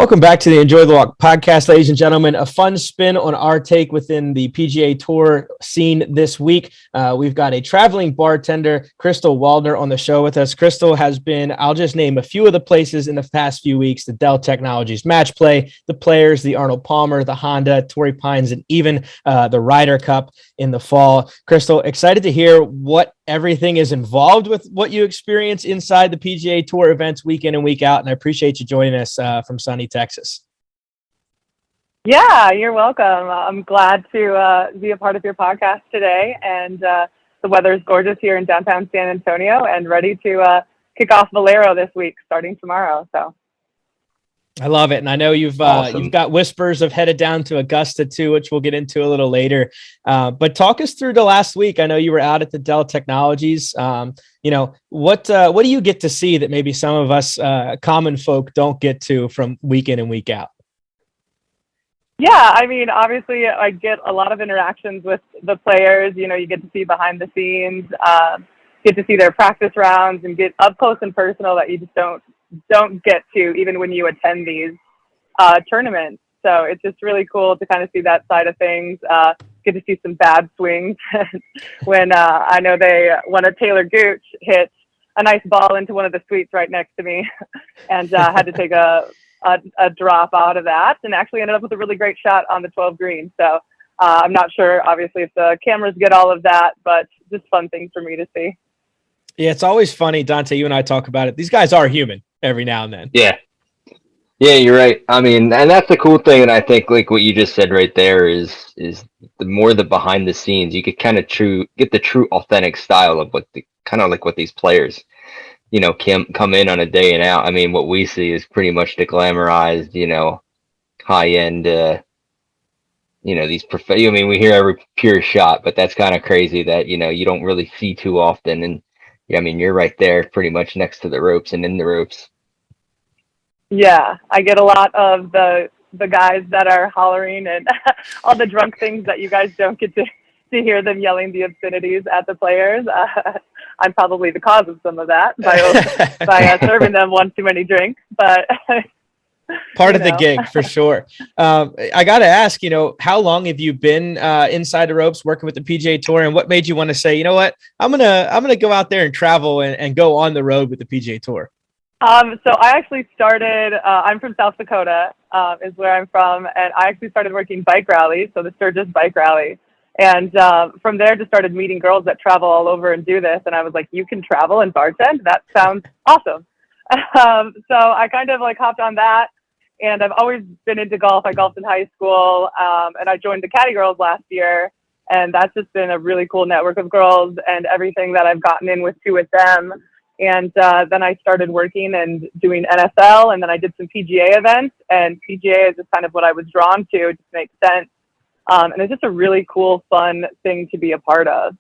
Welcome back to the Enjoy the Walk podcast, ladies and gentlemen. A fun spin on our take within the PGA Tour scene this week. We've got a traveling bartender, Crystal Waldner, on the show with us. Crystal has been, I'll just name a few of the places in the past few weeks: the Dell Technologies Match Play, the Players, the Arnold Palmer, the Honda, Torrey Pines, and even the Ryder Cup in the fall. Crystal, excited to hear what everything is involved with what you experience inside the PGA Tour events week in and week out. And I appreciate you joining us from sunny Texas. Yeah, you're welcome. I'm glad to be a part of your podcast today. And the weather is gorgeous here in downtown San Antonio and ready to kick off Valero this week, starting tomorrow. So I love it. And I know you've got whispers of headed down to Augusta too, which we'll get into a little later. But talk us through the last week. I know you were out at the Dell Technologies. What do you get to see that maybe some of us common folk don't get to from week in and week out? Yeah, I mean, obviously I get a lot of interactions with the players. You know, you get to see behind the scenes, get to see their practice rounds and get up close and personal that you just don't get to even when you attend these tournaments. So it's just really cool to kind of see that side of things. Get to see some bad swings when I know one of Taylor Gooch hit a nice ball into one of the suites right next to me and had to take a drop out of that and actually ended up with a really great shot on the 12 green. So I'm not sure, obviously, if the cameras get all of that, but just fun things for me to see. Yeah, it's always funny, Dante, you and I talk about it. These guys are human every now and then. Yeah, you're right. I mean, and that's the cool thing. And I think like what you just said right there is the more the behind the scenes, you could kind of get the true authentic style of what these players, come in on a day and out. I mean, what we see is pretty much the glamorized, high end, we hear every pure shot, but that's kind of crazy that, you don't really see too often. And I mean, you're right there pretty much next to the ropes and in the ropes. Yeah, I get a lot of the guys that are hollering and all the drunk things that you guys don't get to hear them yelling the obscenities at the players. I'm probably the cause of some of that by serving them one too many drinks, but part of the gig for sure. I got to ask, how long have you been inside the ropes working with the PGA Tour, and what made you want to say, you know what, I'm gonna go out there and travel and go on the road with the PGA Tour? So I actually started, I'm from South Dakota, is where I'm from. And I actually started working bike rallies. So the Sturgis bike rally. And from there just started meeting girls that travel all over and do this. And I was like, you can travel and bartend? That sounds awesome. So I kind of like hopped on that. And I've always been into golf. I golfed in high school. And I joined the Caddy girls last year. And that's just been a really cool network of girls and everything that I've gotten in with them. And then I started working and doing NFL, and then I did some PGA events, and PGA is just kind of what I was drawn to. It just makes sense. And it's just a really cool, fun thing to be a part of.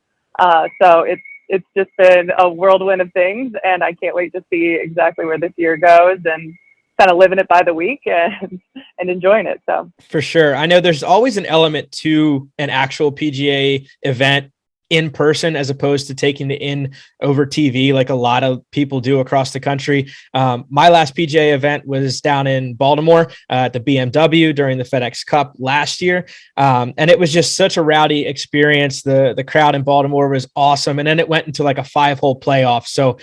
So it's just been a whirlwind of things, and I can't wait to see exactly where this year goes and kind of living it by the week and enjoying it. So for sure. I know there's always an element to an actual PGA event in person as opposed to taking it in over TV like a lot of people do across the country. My last PGA event was down in Baltimore at the BMW during the FedEx Cup last year. And it was just such a rowdy experience. The crowd in Baltimore was awesome. And then it went into like a 5-hole playoff. So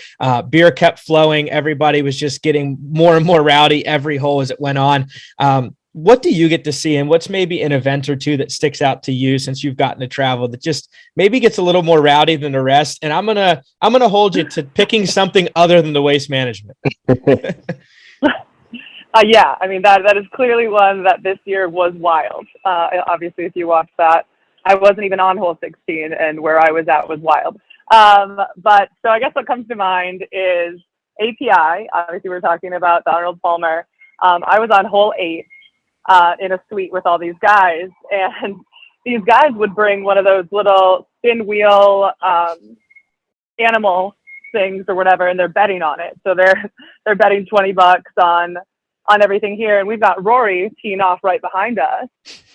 beer kept flowing. Everybody was just getting more and more rowdy every hole as it went on. What do you get to see, and what's maybe an event or two that sticks out to you since you've gotten to travel that just maybe gets a little more rowdy than the rest? And I'm gonna hold you to picking something other than the waste management. Yeah, I mean that is clearly one that this year was wild. Obviously, if you watch that, I wasn't even on hole 16, and where I was at was wild. But so I guess what comes to mind is API. Obviously, we're talking about the Arnold Palmer. I was on hole 8. In a suite with all these guys, and these guys would bring one of those little spin wheel animal things or whatever, and they're betting on it. So they're betting $20 on everything here, and we've got Rory teeing off right behind us,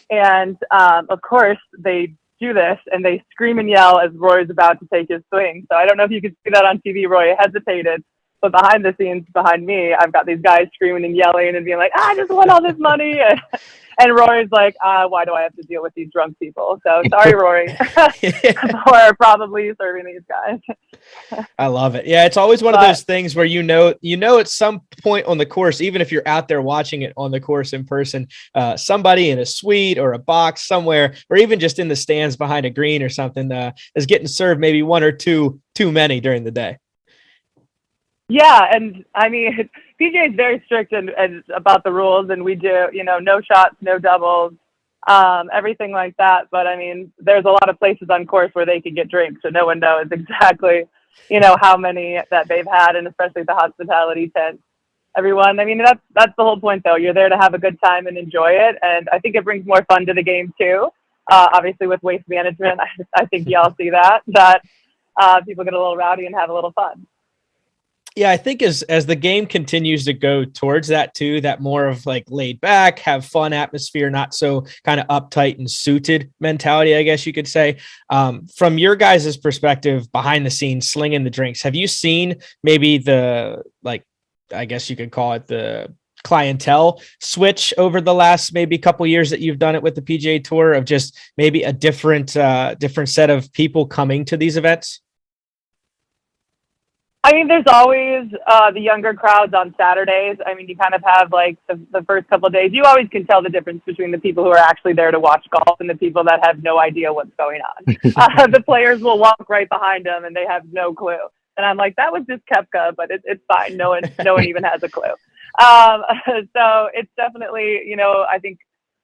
and of course they do this and they scream and yell as Rory's about to take his swing. So I don't know if you could see that on TV. Rory hesitated But behind the scenes, behind me, I've got these guys screaming and yelling and being like, I just want all this money. And Rory's like, why do I have to deal with these drunk people? So sorry, Rory, for probably serving these guys. I love it. Yeah, it's always one of those things where you know at some point on the course, even if you're out there watching it on the course in person, somebody in a suite or a box somewhere, or even just in the stands behind a green or something, is getting served maybe one or two too many during the day. Yeah, and I mean, PGA is very strict and about the rules, and we do, no shots, no doubles, everything like that. But I mean, there's a lot of places on course where they can get drinks, so no one knows exactly, how many that they've had, and especially the hospitality tent. Everyone, I mean, that's the whole point, though. You're there to have a good time and enjoy it, and I think it brings more fun to the game too. Obviously, with waste management, I think y'all see that people get a little rowdy and have a little fun. Yeah, I think as the game continues to go towards that too, that more of like laid back, have fun atmosphere, not so kind of uptight and suited mentality, I guess you could say. From your guys' perspective, behind the scenes, slinging the drinks, have you seen maybe I guess you could call it the clientele switch over the last maybe couple years that you've done it with the PGA Tour, of just maybe a different set of people coming to these events? I mean, there's always the younger crowds on Saturdays. I mean, you kind of have like the first couple of days. You always can tell the difference between the people who are actually there to watch golf and the people that have no idea what's going on. The players will walk right behind them and they have no clue. And I'm like, that was just Koepka, but it's fine. No one even has a clue. So it's definitely, I think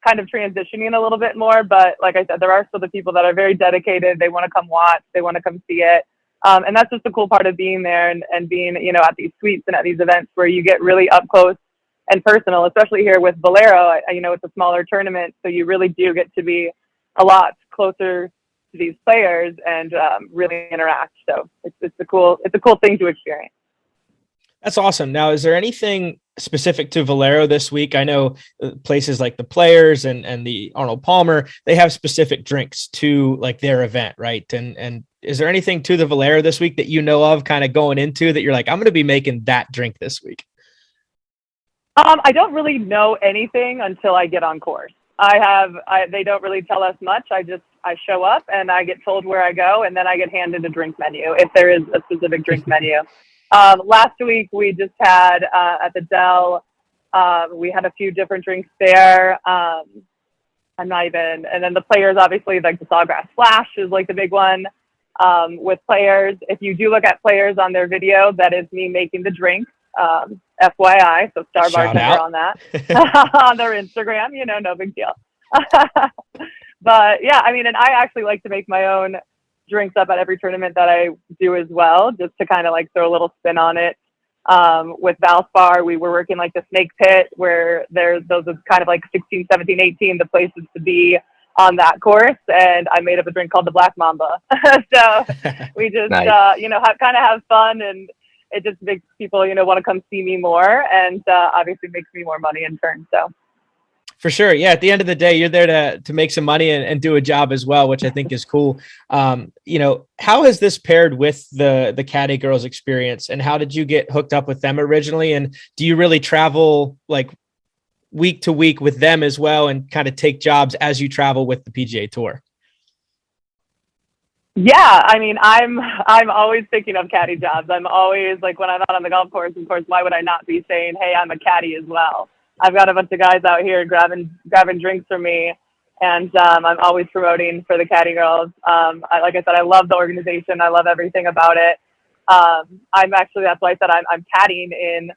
kind of transitioning a little bit more. But like I said, there are still the people that are very dedicated. They want to come watch. They want to come see it. And that's just the cool part of being there and being, at these suites and at these events where you get really up close and personal, especially here with Valero. It's a smaller tournament, so you really do get to be a lot closer to these players and really interact. So it's a cool thing to experience. That's awesome. Now, is there anything specific to Valero this week? I know places like the Players and the Arnold Palmer, they have specific drinks to like their event, right? And is there anything to the Valero this week that you know of kind of going into that you're like, I'm going to be making that drink this week? I don't really know anything until I get on course. They don't really tell us much. I show up and I get told where I go, and then I get handed a drink menu if there is a specific drink menu. Last week we just had at the Dell, we had a few different drinks there. And then the Players, obviously, like the Sawgrass Flash is like the big one. With Players, if you do look at Players on their video, that is me making the drink. FYI, so Star Bartender on that on their Instagram. No big deal. But yeah, I mean, and I actually like to make my own drinks up at every tournament that I do as well, just to kind of like throw a little spin on it. With Valspar, we were working like the Snake Pit, where those are kind of like 16, 17, 18, the places to be on that course. And I made up a drink called the Black Mamba. So we just, Nice. Have fun, and it just makes people, want to come see me more, and obviously makes me more money in turn. So. For sure. Yeah. At the end of the day, you're there to make some money and do a job as well, which I think is cool. How has this paired with the Caddy Girls experience, and how did you get hooked up with them originally? And do you really travel like week to week with them as well, and kind of take jobs as you travel with the PGA Tour? Yeah, I mean, I'm always picking up caddy jobs. I'm always like, when I'm out on the golf course, of course, why would I not be saying, hey, I'm a caddy as well? I've got a bunch of guys out here grabbing drinks for me, and I'm always promoting for the Caddy Girls. Like I said, I love the organization. I love everything about it. That's why I said I'm caddying in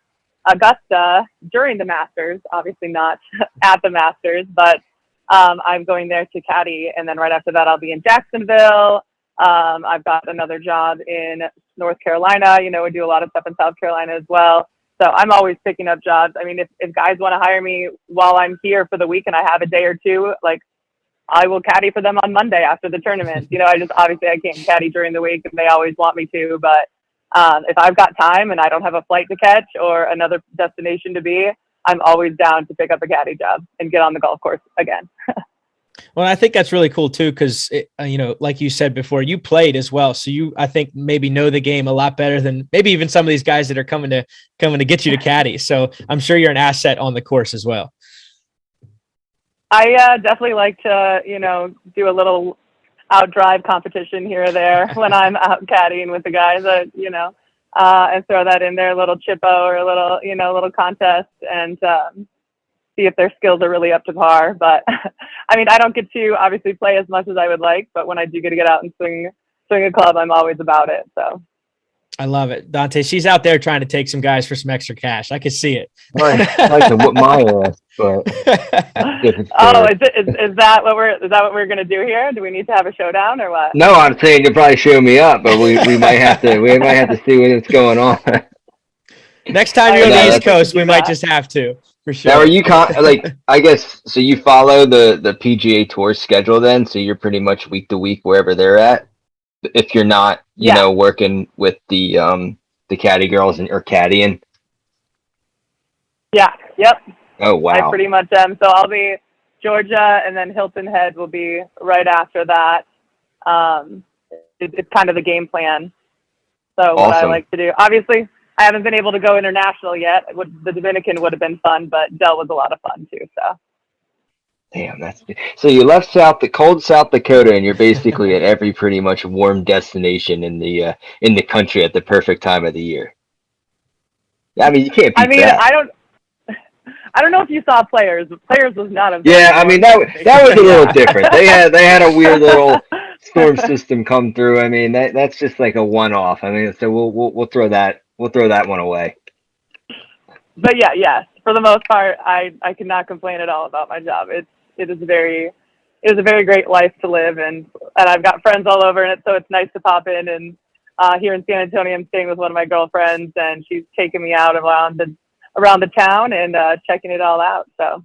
Augusta during the Masters, obviously not at the Masters, but I'm going there to caddy, and then right after that I'll be in Jacksonville. I've got another job in North Carolina. We do a lot of stuff in South Carolina as well. So I'm always picking up jobs. I mean, if guys want to hire me while I'm here for the week and I have a day or two, like, I will caddy for them on Monday after the tournament. I can't caddy during the week and they always want me to, but if I've got time and I don't have a flight to catch or another destination to be, I'm always down to pick up a caddy job and get on the golf course again. Well, I think that's really cool too, because like you said before, you played as well, so you, I think, maybe know the game a lot better than maybe even some of these guys that are coming to get you to caddy. So I'm sure you're an asset on the course as well. I definitely like to, do a little out drive competition here or there when I'm out caddying with the guys, and throw that in there, a little chippo or a little, little contest, and see if their skills are really up to par. But I mean, I don't get to obviously play as much as I would like, but when I do get to get out and swing a club, I'm always about it. So. I love it, Dante. She's out there trying to take some guys for some extra cash. I can see it. I like to whip my ass, but Oh, is that what we're gonna do here? Do we need to have a showdown or what? no, I'm saying you'll probably show me up, but we might have to see what's going on. Next time you're on the East Coast, we might just have to, for sure. Now, are you I guess so? You follow the PGA Tour schedule then, so you're pretty much week to week wherever they're at. If you're not, working with the caddy girls or caddying. Yeah. Yep. Oh wow. I pretty much am. So I'll be Georgia, and then Hilton Head will be right after that. It's kind of the game plan. So what I like to do, obviously, I haven't been able to go international yet. The Dominican would have been fun, but Dell was a lot of fun too. So. Damn, so you left the cold South Dakota, and you're basically at every pretty much warm destination in the country at the perfect time of the year. I mean, you can't beat that. I don't know if you saw Players. Players was not a. Yeah, I mean that was a little different. They had a weird little storm system come through. I mean that's just like a one-off. I mean, so we'll throw that one away. But yes, for the most part, I cannot complain at all about my job. It is a very great life to live, and I've got friends all over in it, so it's nice to pop in. And here in San Antonio, I'm staying with one of my girlfriends, and she's taking me out around the town and checking it all out. So.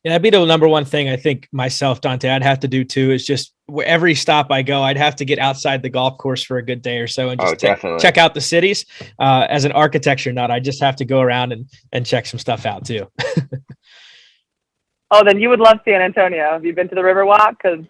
Yeah, that'd be the number one thing I think myself, Dante, I'd have to do too, is just every stop I go, I'd have to get outside the golf course for a good day or so and just check out the cities. As an architecture nut, I just have to go around and check some stuff out too. Oh, then you would love San Antonio. Have you been to the Riverwalk? Because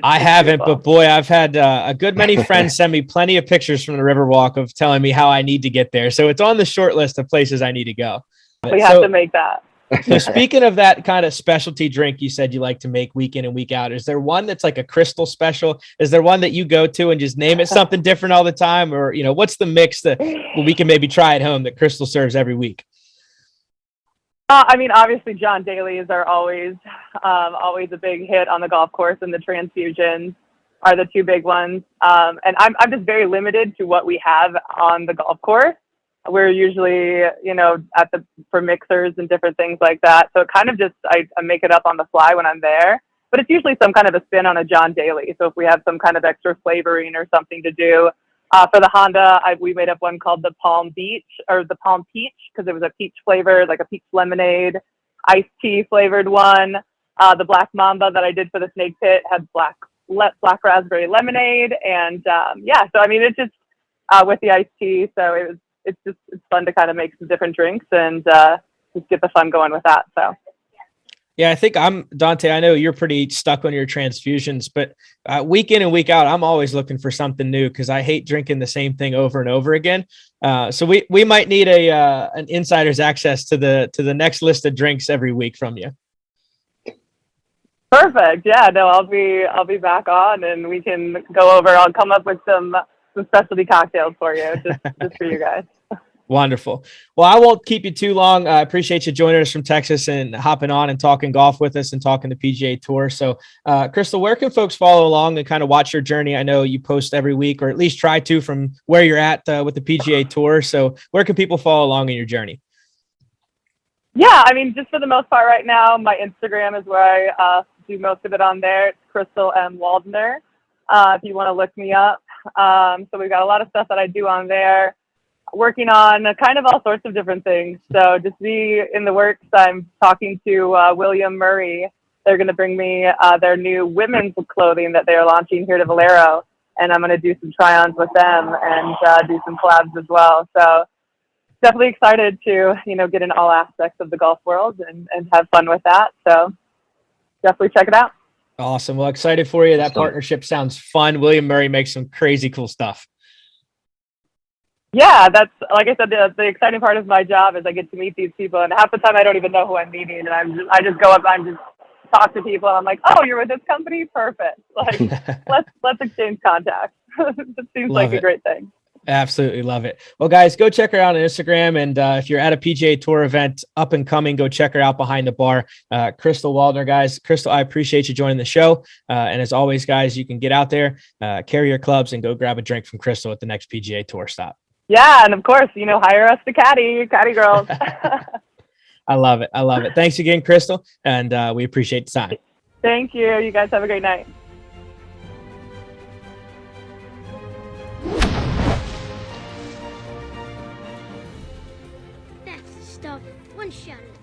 I haven't, but boy, I've had a good many friends send me plenty of pictures from the Riverwalk of telling me how I need to get there. So it's on the short list of places I need to go. We have to make that. So speaking of that kind of specialty drink you said you like to make week in and week out, is there one that's like a crystal special? Is there one that you go to and just name it something different all the time? Or, what's the mix that we can maybe try at home that Crystal serves every week? I mean, obviously John Daly's are always a big hit on the golf course, and the transfusions are the two big ones. And I'm just very limited to what we have on the golf course. We're usually, for mixers and different things like that. So it kind of just, I make it up on the fly when I'm there, but it's usually some kind of a spin on a John Daly. So if we have some kind of extra flavoring or something to do, for the Honda, we made up one called the Palm Beach or the Palm Peach, because it was a peach flavor, like a peach lemonade, iced tea flavored one. The Black Mamba that I did for the Snake Pit had black raspberry lemonade. And so I mean, it's just with the iced tea. So it's fun to kind of make some different drinks and just get the fun going with that. So. Yeah, I think Dante, I know you're pretty stuck on your transfusions, but week in and week out, I'm always looking for something new because I hate drinking the same thing over and over again. So we might need an insider's access to the next list of drinks every week from you. Perfect. Yeah, no, I'll be back on and we can go over. I'll come up with some specialty cocktails for you, just for you guys. Wonderful. Well, I won't keep you too long. I appreciate you joining us from Texas and hopping on and talking golf with us and talking the PGA Tour. So, Crystal, where can folks follow along and kind of watch your journey? I know you post every week, or at least try to, from where you're at with the PGA Tour. So where can people follow along in your journey? Yeah, I mean, just for the most part right now, my Instagram is where I do most of it on there. It's Crystal M. Waldner, if you want to look me up. So we've got a lot of stuff that I do on there. Working on kind of all sorts of different things. So just be in the works. I'm talking to William Murray. They're going to bring me their new women's clothing that they are launching here to Valero. And I'm going to do some try-ons with them and do some collabs as well. So definitely excited to, get in all aspects of the golf world and have fun with that. So definitely check it out. Awesome. Well, excited for you. That So, partnership sounds fun. William Murray makes some crazy cool stuff. Yeah, that's like I said. The exciting part of my job is I get to meet these people, and half the time I don't even know who I'm meeting, and I just go up and just talk to people, and I'm like, oh, you're with this company, perfect. Like let's exchange contacts. It seems like a great thing. Absolutely love it. Well, guys, go check her out on Instagram. And if you're at a PGA Tour event up and coming, go check her out behind the bar. Crystal Waldner, guys. Crystal, I appreciate you joining the show. And as always, guys, you can get out there, carry your clubs, and go grab a drink from Crystal at the next PGA Tour stop. Yeah, and of course, hire us to caddy girls. I love it. I love it. Thanks again, Crystal. And we appreciate the time. Thank you. You guys have a great night. That's the stuff. One shot is